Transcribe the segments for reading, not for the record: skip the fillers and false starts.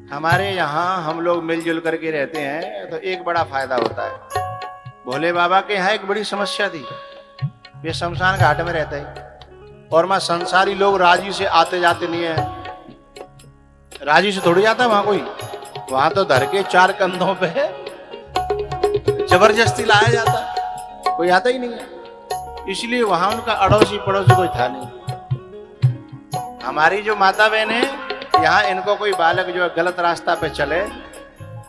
हमारे यहाँ हम लोग मिलजुल करके रहते हैं तो एक बड़ा फायदा होता है। भोले बाबा के यहाँ एक बड़ी समस्या थी। वे शमशान घाट में रहते हैं और वहां संसारी लोग राजी से आते जाते नहीं है। राजी से थोड़ी जाता वहां कोई, वहां तो धर के चार कंधों पे जबरदस्ती लाया जाता, कोई आता ही नहीं है। इसलिए वहां उनका अड़ोसी पड़ोसी कोई था नहीं। हमारी जो माता बहन है, यहाँ इनको कोई बालक जो गलत रास्ता पे चले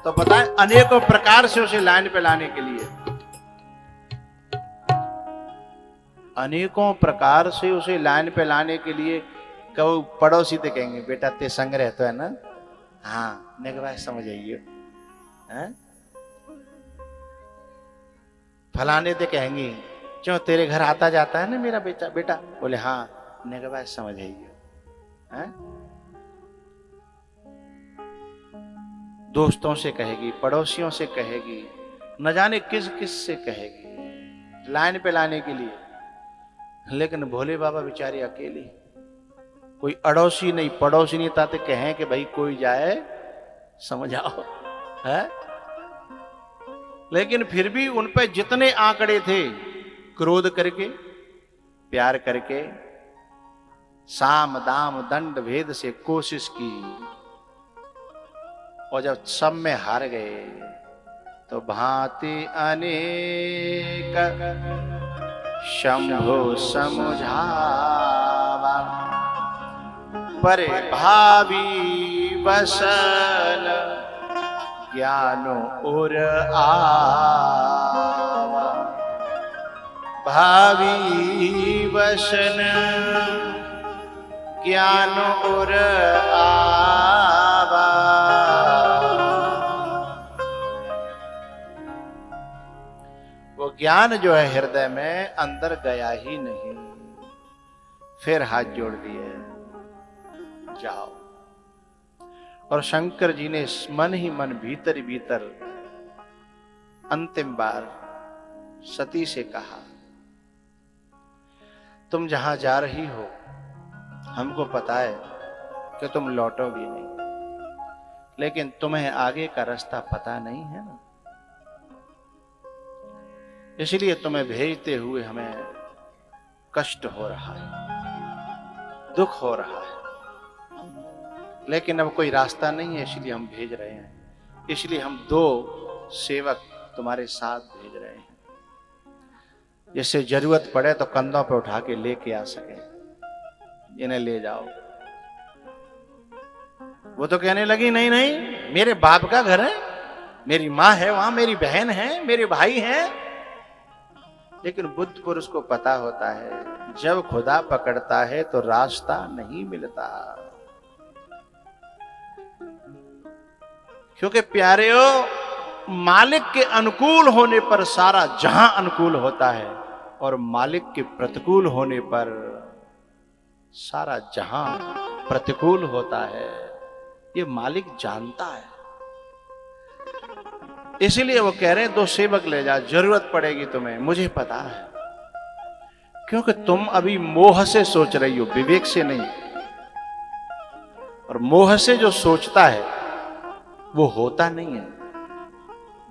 तो पता है अनेकों प्रकार से उसे लाइन पे लाने के लिए, अनेकों प्रकार से उसे लाइन पे लाने के लिए कहो पड़ोसी तो कहेंगे बेटा ते संग रहते है ना, हाँ निकवाए समझ आइए। फलाने ते कहेंगे क्यों तेरे घर आता जाता है ना मेरा बेटा, बेटा बोले हाँ निकवाए समझ आइए। दोस्तों से कहेगी, पड़ोसियों से कहेगी, न जाने किस किस से कहेगी लाइन पे लाने के लिए। लेकिन भोले बाबा बेचारे अकेले, कोई अड़ोसी नहीं पड़ोसी नहीं, ताते कहें कि भाई कोई जाए समझ आओ है। लेकिन फिर भी उन पे जितने आंकड़े थे, क्रोध करके, प्यार करके, साम दाम दंड भेद से कोशिश की, और जब सब में हार गए तो भांति अनेक शंभो समझावा, परे भावी वसन ज्ञानो उर आवा। भावी वसन ज्ञान उर आवा। वो ज्ञान जो है हृदय में अंदर गया ही नहीं। फिर हाथ जोड़ दिए, जाओ। और शंकर जी ने मन ही मन भीतर भीतर अंतिम बार सती से कहा, तुम जहां जा रही हो हमको पता है कि तुम लौटोगी नहीं, लेकिन तुम्हें आगे का रास्ता पता नहीं है ना, इसलिए तुम्हें भेजते हुए हमें कष्ट हो रहा है, दुख हो रहा है, लेकिन अब कोई रास्ता नहीं है इसलिए हम भेज रहे हैं। इसलिए हम दो सेवक तुम्हारे साथ भेज रहे हैं, जिससे जरूरत पड़े तो कंधों पे उठा के लेके आ सके, इन्हें ले जाओ। वो तो कहने लगी नहीं नहीं मेरे बाप का घर है, मेरी माँ है वहां, मेरी बहन है, मेरे भाई हैं। लेकिन बुद्ध पुरुष को पता होता है जब खुदा पकड़ता है तो रास्ता नहीं मिलता। क्योंकि प्यारेओ, मालिक के अनुकूल होने पर सारा जहां अनुकूल होता है और मालिक के प्रतिकूल होने पर सारा जहां प्रतिकूल होता है। ये मालिक जानता है, इसलिए वो कह रहे हैं दो सेवक ले जा, जरूरत पड़ेगी तुम्हें, मुझे पता है। क्योंकि तुम अभी मोह से सोच रही हो, विवेक से नहीं। और मोह से जो सोचता है वो होता नहीं है,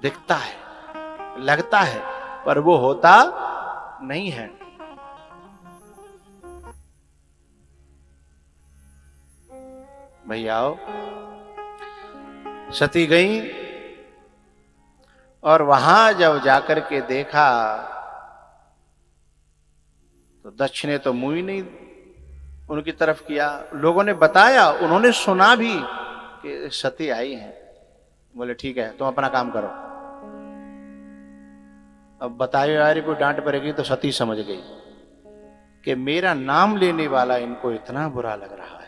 दिखता है, लगता है, पर वो होता नहीं है। भैया सती गई और वहां जब जाकर के देखा तो दक्ष ने तो मुंह ही नहीं उनकी तरफ किया। लोगों ने बताया, उन्होंने सुना भी कि सती आई हैं। बोले ठीक है तुम अपना काम करो। अब बताए यार कोई डांट पड़ेगी तो सती समझ गई कि मेरा नाम लेने वाला इनको इतना बुरा लग रहा है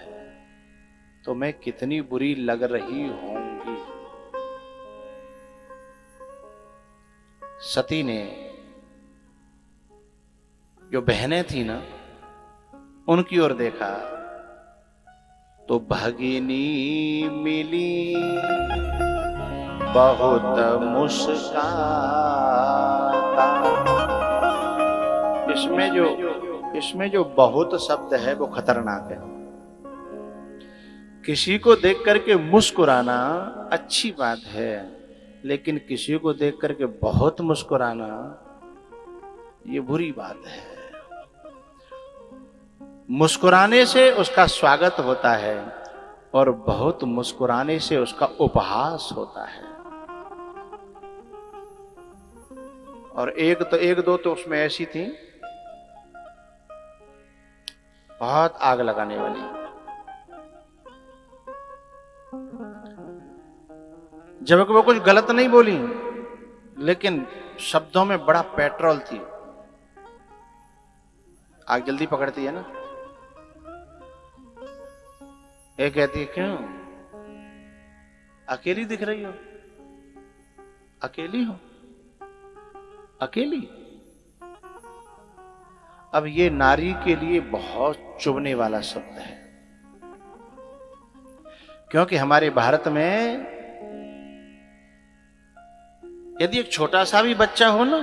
तो मैं कितनी बुरी लग रही होंगी। सती ने जो बहनें थी ना उनकी ओर देखा तो भगिनी मिली बहुत मुस्काता। इसमें जो बहुत शब्द है वो खतरनाक है, किसी को देख करके मुस्कुराना अच्छी बात है, लेकिन किसी को देख करके बहुत मुस्कुराना ये बुरी बात है। मुस्कुराने से उसका स्वागत होता है और बहुत मुस्कुराने से उसका उपहास होता है। और एक दो तो उसमें ऐसी थी बहुत आग लगाने वाली। जबकि वो कुछ गलत नहीं बोली, लेकिन शब्दों में बड़ा पेट्रोल थी। आग जल्दी पकड़ती है ना। एक कहती है क्यों अकेली दिख रही हो, अकेली हो, अकेली। अब ये नारी के लिए बहुत चुभने वाला शब्द है, क्योंकि हमारे भारत में यदि एक छोटा सा भी बच्चा हो ना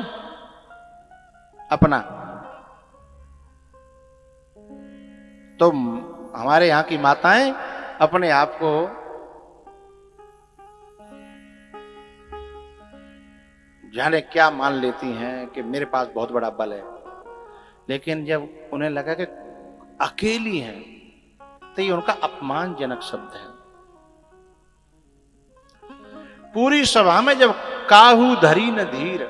अपना, तो हमारे यहां की माताएं अपने आप को जाने क्या मान लेती हैं कि मेरे पास बहुत बड़ा बल है। लेकिन जब उन्हें लगा कि अकेली हैं तो ये उनका अपमानजनक शब्द है। पूरी सभा में जब काहू धरी न धीर,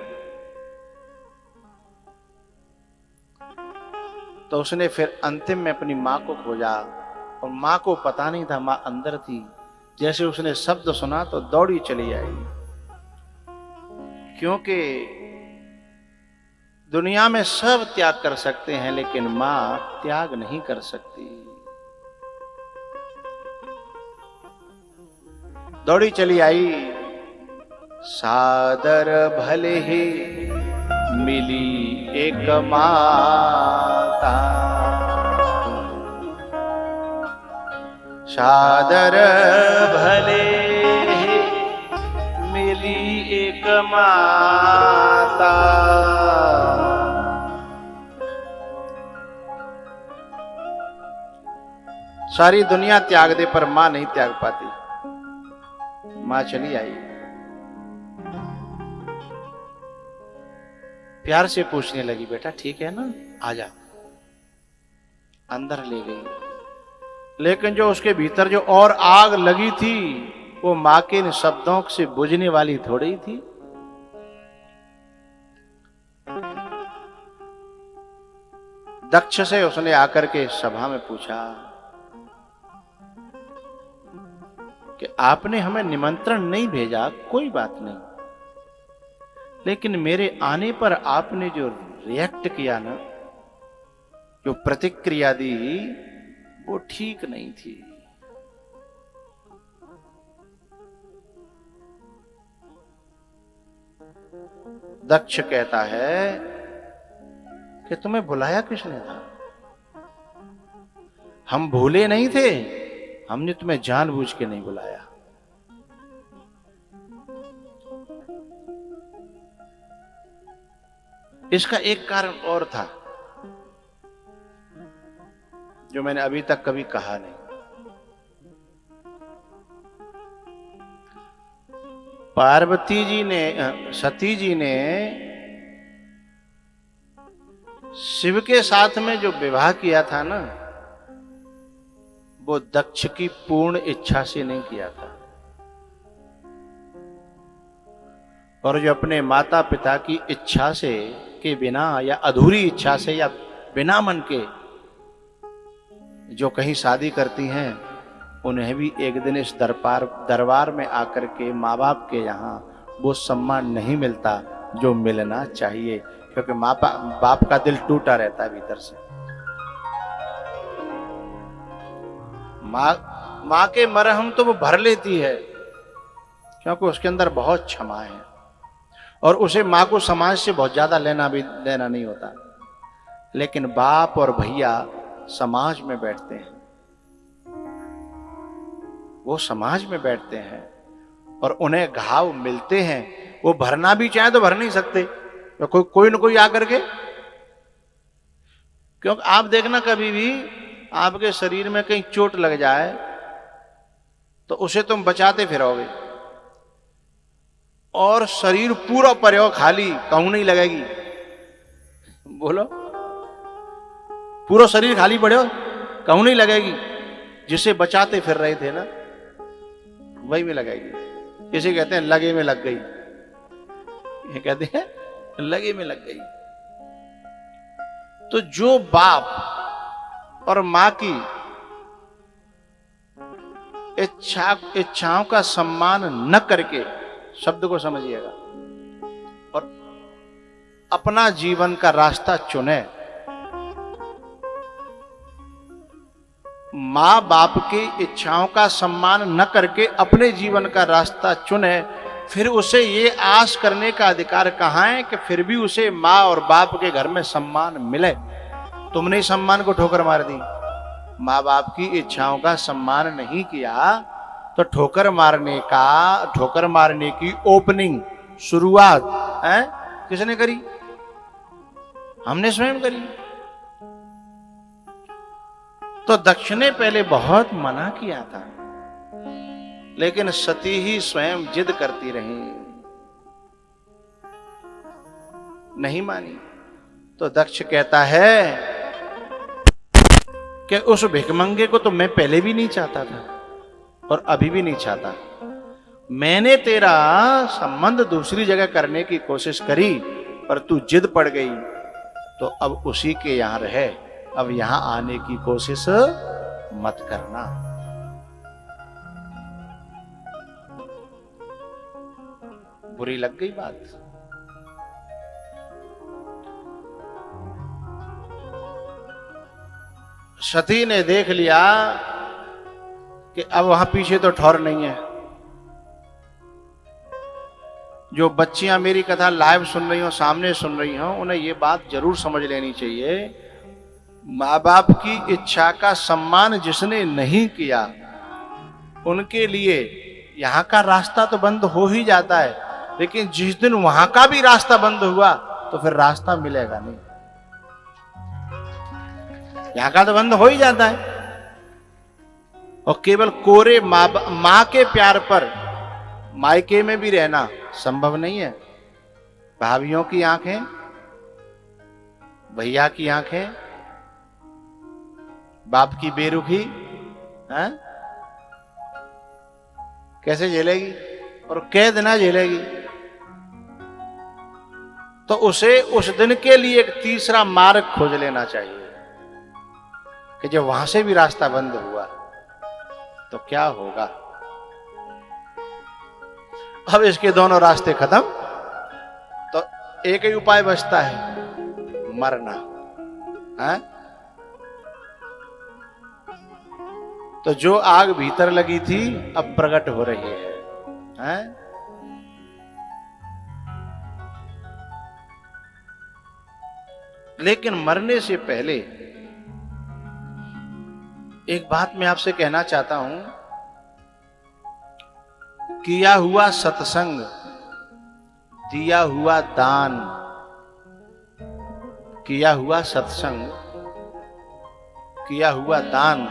तो उसने फिर अंतिम में अपनी मां को खोजा और मां को पता नहीं था, मां अंदर थी। जैसे उसने शब्द सुना तो दौड़ी चली आई, क्योंकि दुनिया में सब त्याग कर सकते हैं लेकिन मां त्याग नहीं कर सकती। दौड़ी चली आई। सादर भले ही मिली एक माता, सादर भले ही मिली एक माता। सारी दुनिया त्याग दे पर मां नहीं त्याग पाती। मां चली आई, प्यार से पूछने लगी, बेटा ठीक है ना, आजा। अंदर ले गई। लेकिन जो उसके भीतर जो और आग लगी थी वो मां के इन शब्दों से बुझने वाली थोड़ी थी। दक्ष से उसने आकर के सभा में पूछा कि आपने हमें निमंत्रण नहीं भेजा, कोई बात नहीं, लेकिन मेरे आने पर आपने जो रिएक्ट किया ना, जो प्रतिक्रिया दी, वो ठीक नहीं थी। दक्ष कहता है कि तुम्हें बुलाया किसने था? हम भूले नहीं थे, हमने तुम्हें जानबूझ के नहीं बुलाया। इसका एक कारण और था जो मैंने अभी तक कभी कहा नहीं। पार्वती जी ने, सती जी ने शिव के साथ में जो विवाह किया था ना, वो दक्ष की पूर्ण इच्छा से नहीं किया था, और जो अपने माता पिता की इच्छा से के बिना या अधूरी इच्छा से या बिना मन के जो कहीं शादी करती हैं, उन्हें भी एक दिन इस दरबार में आकर के माँ बाप के यहाँ वो सम्मान नहीं मिलता जो मिलना चाहिए, क्योंकि माँ बाप का दिल टूटा रहता है भीतर से। माँ के मरहम तो वो भर लेती है, क्योंकि उसके अंदर बहुत क्षमा है, और उसे माँ को समाज से बहुत ज्यादा लेना नहीं होता। लेकिन बाप और भैया समाज में बैठते हैं, वो समाज में बैठते हैं और उन्हें घाव मिलते हैं, वो भरना भी चाहे तो भर नहीं सकते, तो कोई न कोई आकर के। क्योंकि आप देखना, कभी भी आपके शरीर में कहीं चोट लग जाए तो उसे तुम बचाते फिरोगे, और शरीर पूरा पर्यो खाली, कहूं नहीं लगेगी। बोलो, पूरा शरीर खाली पड़े हो, कहूं नहीं लगेगी। जिसे बचाते फिर रहे थे ना, वही में लगेगी। इसे कहते हैं लगे में लग गई। ये कहते हैं लगे में लग गई। तो जो बाप और मां की इच्छाओं का सम्मान न करके, शब्द को समझिएगा, और अपना जीवन का रास्ता चुने, मां बाप की इच्छाओं का सम्मान न करके अपने जीवन का रास्ता चुने, फिर उसे ये आस करने का अधिकार कहां है कि फिर भी उसे मां और बाप के घर में सम्मान मिले। तुमने सम्मान को ठोकर मार दी, मां बाप की इच्छाओं का सम्मान नहीं किया, तो ठोकर मारने की ओपनिंग, शुरुआत है किसने करी? हमने स्वयं करी। तो दक्ष ने पहले बहुत मना किया था, लेकिन सती ही स्वयं जिद करती रही, नहीं मानी। तो दक्ष कहता है कि उस भिखमंगे को तो मैं पहले भी नहीं चाहता था और अभी भी नहीं चाहता। मैंने तेरा संबंध दूसरी जगह करने की कोशिश करी, पर तू जिद पड़ गई, तो अब उसी के यहां रहे, अब यहां आने की कोशिश मत करना। बुरी लग गई बात। सती ने देख लिया कि अब वहां पीछे तो ठौर नहीं है। जो बच्चियां मेरी कथा लाइव सुन रही हो, सामने सुन रही हो, उन्हें ये बात जरूर समझ लेनी चाहिए, मां बाप की इच्छा का सम्मान जिसने नहीं किया, उनके लिए यहां का रास्ता तो बंद हो ही जाता है, लेकिन जिस दिन वहां का भी रास्ता बंद हुआ तो फिर रास्ता मिलेगा नहीं। यहां का तो बंद हो ही जाता है, और केवल कोरे मां के प्यार पर मायके में भी रहना संभव नहीं है। भाभियों की आंखें, भैया की आंखें, बाप की बेरुखी है? कैसे झेलेगी? और कैद ना झेलेगी तो उसे उस दिन के लिए एक तीसरा मार्ग खोज लेना चाहिए कि जब वहां से भी रास्ता बंद हुआ तो क्या होगा। अब इसके दोनों रास्ते खत्म, तो एक ही उपाय बचता है, मरना है? तो जो आग भीतर लगी थी अब प्रकट हो रही है? लेकिन मरने से पहले एक बात मैं आपसे कहना चाहता हूं, किया हुआ सत्संग, दिया हुआ दान, किया हुआ सत्संग, किया हुआ दान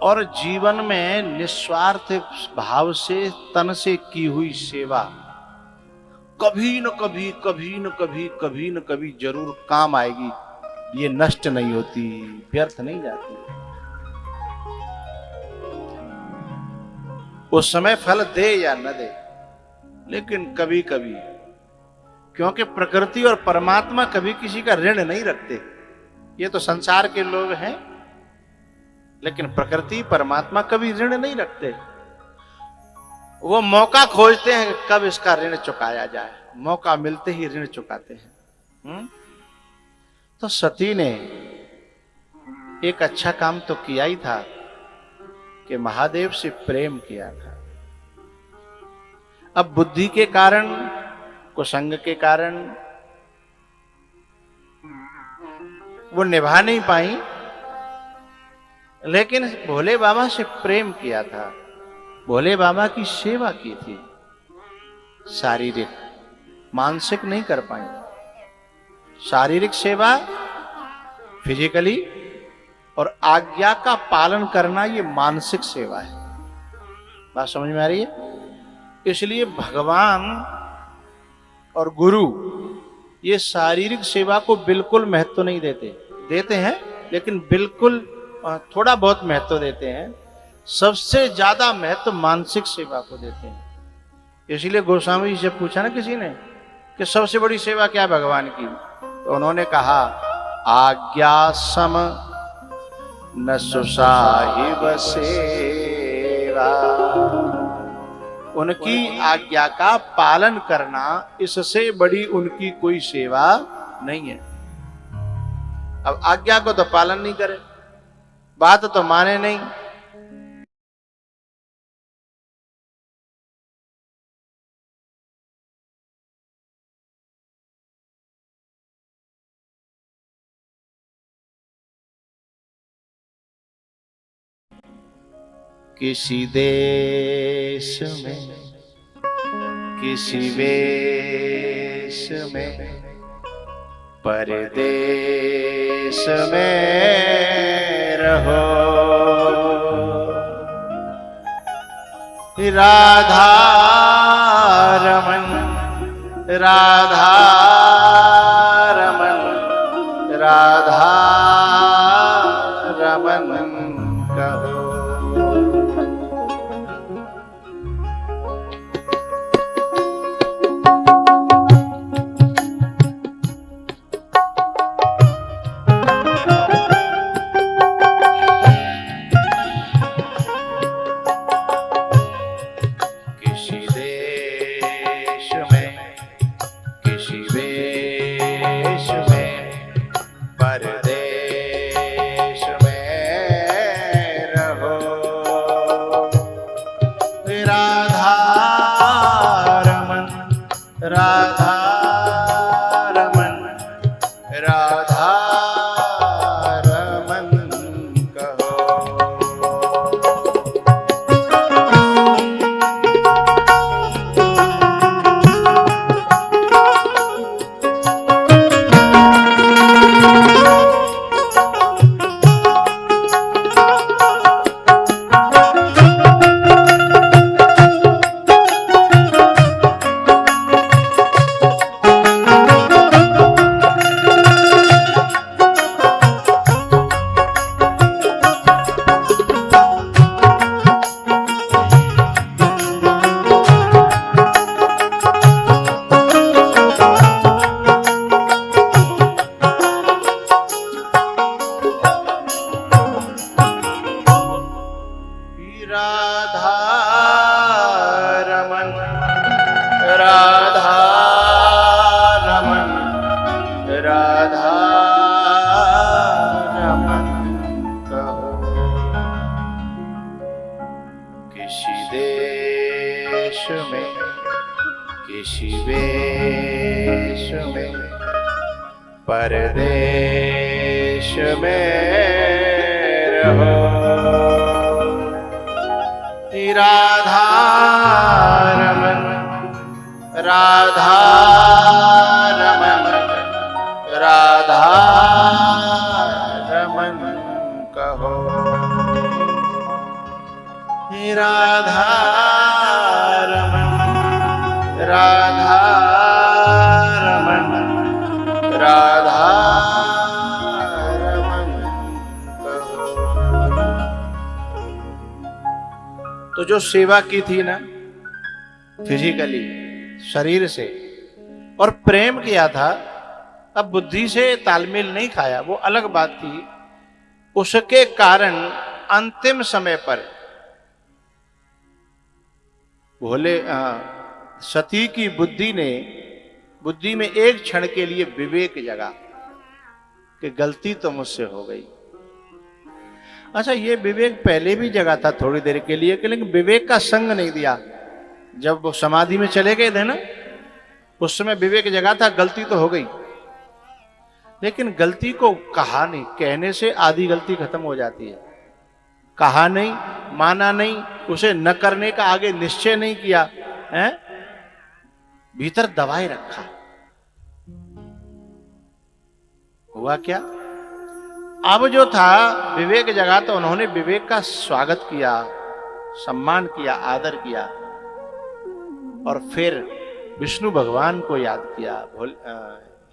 और जीवन में निस्वार्थ भाव से तन से की हुई सेवा कभी न कभी, कभी न कभी, कभी न कभी जरूर काम आएगी। ये नष्ट नहीं होती, व्यर्थ नहीं जाती। उस समय फल दे या न दे, लेकिन कभी कभी, क्योंकि प्रकृति और परमात्मा कभी किसी का ऋण नहीं रखते। ये तो संसार के लोग हैं, लेकिन प्रकृति परमात्मा कभी ऋण नहीं रखते। वो मौका खोजते हैं कब इसका ऋण चुकाया जाए, मौका मिलते ही ऋण चुकाते हैं। तो सती ने एक अच्छा काम तो किया ही था कि महादेव से प्रेम किया था। अब बुद्धि के कारण, कुसंग के कारण वो निभा नहीं पाई, लेकिन भोले बाबा से प्रेम किया था, भोले बाबा की सेवा की थी। शारीरिक, मानसिक नहीं कर पाई। शारीरिक सेवा, फिजिकली और आज्ञा का पालन करना ये मानसिक सेवा है। बात समझ में आ रही है? इसलिए भगवान और गुरु ये शारीरिक सेवा को बिल्कुल महत्व नहीं देते, देते हैं लेकिन बिल्कुल थोड़ा बहुत महत्व देते हैं। सबसे ज्यादा महत्व मानसिक सेवा को देते हैं। इसलिए गोस्वामी जी से पूछा ना किसी ने कि सबसे बड़ी सेवा क्या है भगवान की, तो उन्होंने कहा आज्ञा सम न सुसाहिब सेवा। उनकी आज्ञा का पालन करना इससे बड़ी उनकी कोई सेवा नहीं है। अब आज्ञा को तो पालन नहीं करे, बात तो माने नहीं, किसी देश में किसी वेश में परदेश में रहो, राधा रमन राधा रमन राधा रमन कहो। परदेश में रहो, राधा रमन राधा रमन राधा रमन कहो, राधा रमन राधा रमन राधा रमन कहो। तो जो सेवा की थी ना फिजिकली शरीर से और प्रेम किया था, अब बुद्धि से तालमेल नहीं खाया, वो अलग बात थी। उसके कारण अंतिम समय पर भोले सती की बुद्धि में एक क्षण के लिए विवेक जगा कि गलती तो मुझसे हो गई। अच्छा, ये विवेक पहले भी जगा था थोड़ी देर के लिए, लेकिन विवेक का संग नहीं दिया। जब वो समाधि में चले गए थे ना, उस समय विवेक जगा था, गलती तो हो गई, लेकिन गलती को कहा नहीं। कहने से आधी गलती खत्म हो जाती है। कहा नहीं, माना नहीं, उसे न करने का आगे निश्चय नहीं किया है, भीतर दबाए रखा। हुआ क्या? अब जो था विवेक जगा तो उन्होंने विवेक का स्वागत किया, सम्मान किया, आदर किया और फिर विष्णु भगवान को याद किया।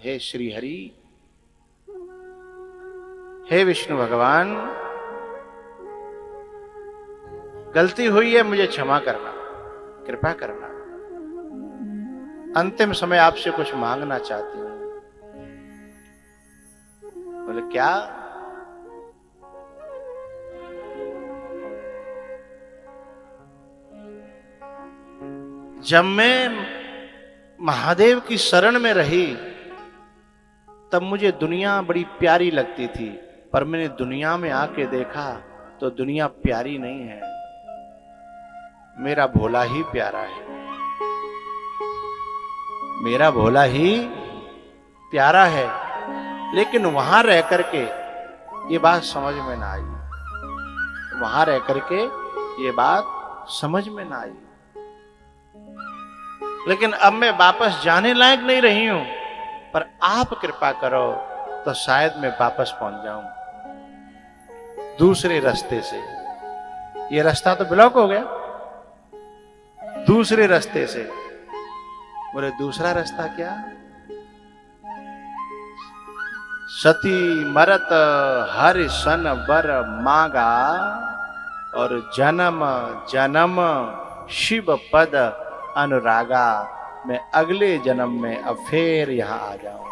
हे श्री हरि, हे विष्णु भगवान, गलती हुई है, मुझे क्षमा करना, कृपा करना। अंतिम समय आपसे कुछ मांगना चाहती हूं। बोले क्या? जब मैं महादेव की शरण में रही तब मुझे दुनिया बड़ी प्यारी लगती थी, पर मैंने दुनिया में आके देखा तो दुनिया प्यारी नहीं है, मेरा भोला ही प्यारा है, मेरा भोला ही प्यारा है। लेकिन वहां रह करके ये बात समझ में ना आई, वहां रह करके ये बात समझ में ना आई। लेकिन अब मैं वापस जाने लायक नहीं रही हूं, पर आप कृपा करो तो शायद मैं वापस पहुंच जाऊं दूसरे रास्ते से। ये रास्ता तो ब्लॉक हो गया, दूसरे रास्ते से। बोले दूसरा रास्ता क्या? सती मरत हरि सन बर मांगा और जन्म जन्म शिव पद अनुरागा, मैं अगले जन्म में अब फिर यहां आ जाऊं।